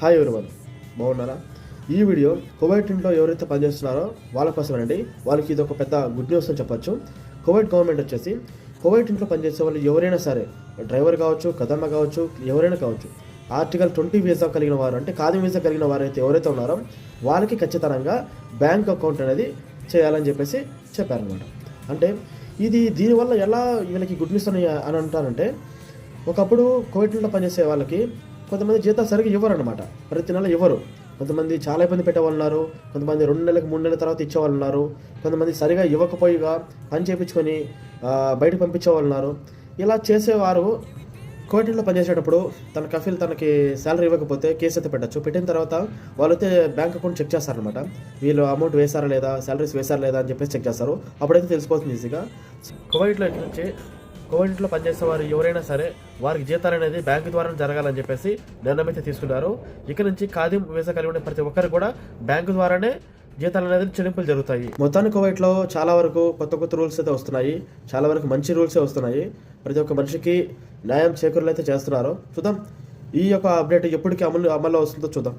Hi everyone, బాగున్నారా? ఈ video Kuwait ఇంట్లో ఎవరైతే పనిచేస్తున్నారో వాళ్ళ కోసమేనండి. వాళ్ళకి ఇది ఒక పెద్ద గుడ్ న్యూస్ అని చెప్పొచ్చు. కువైట్ గవర్నమెంట్ వచ్చేసి కువైట్ ఇంట్లో పనిచేసే వాళ్ళు ఎవరైనా సరే, డ్రైవర్ కావచ్చు, కదమ్మ కావచ్చు, ఎవరైనా కావచ్చు, ఆర్టికల్ 20 వీసా కలిగిన వారు, అంటే ఖాదీ వీసా కలిగిన వారైతే ఎవరైతే ఉన్నారో వాళ్ళకి ఖచ్చితంగా బ్యాంక్ అకౌంట్ అనేది చేయాలని చెప్పేసి చెప్పారనమాట. అంటే దీనివల్ల ఎలా వీళ్ళకి గుడ్ న్యూస్ అని అంటారంటే, ఒకప్పుడు కువైట్ ఇంట్లో పనిచేసే వాళ్ళకి కొంతమంది జీతాలు సరిగ్గా ఇవ్వరు అనమాట. ప్రతి నెల ఇవ్వరు. కొంతమంది చాలా ఇబ్బంది పెట్టేవాళ్ళు ఉన్నారు. కొంతమంది 2 నెలలకు 3 నెలల తర్వాత ఇచ్చేవాళ్ళు ఉన్నారు. కొంతమంది సరిగా ఇవ్వకపోయిగా పని చేయించుకొని బయటకు పంపించేవాళ్ళు ఉన్నారు. ఇలా చేసేవారు కువైట్లో పనిచేసేటప్పుడు తన కఫీల్ తనకి శాలరీ ఇవ్వకపోతే కేసు అయితే పెట్టచ్చు. పెట్టిన తర్వాత వాళ్ళైతే బ్యాంక్ అకౌంట్ చెక్ చేస్తారనమాట. వీళ్ళు అమౌంట్ వేశారా లేదా, శాలరీస్ వేశారా లేదా అని చెప్పేసి చెక్ చేస్తారు. అప్పుడైతే తెలిసిపోతుంది ఈజీగా. కువైట్లో పనిచేసే వారు ఎవరైనా సరే వారికి జీతాలు అనేది బ్యాంకు ద్వారా జరగాలని చెప్పేసి నిర్ణయం అయితే తీసుకున్నారు. ఇక నుంచి ఖాదీ వీసా కలిగి ఉండే ప్రతి ఒక్కరు కూడా బ్యాంకు ద్వారానే జీతాలు అనేది చెల్లింపులు జరుగుతాయి. మొత్తానికి కువైట్లో చాలా వరకు కొత్త రూల్స్ అయితే వస్తున్నాయి. చాలా వరకు మంచి రూల్సే వస్తున్నాయి. ప్రతి ఒక్క మనిషికి న్యాయం చేకూరులు అయితే చేస్తున్నారు. చూద్దాం ఈ యొక్క అప్డేట్ ఎప్పటికీ అమల్లో వస్తుందో చూద్దాం.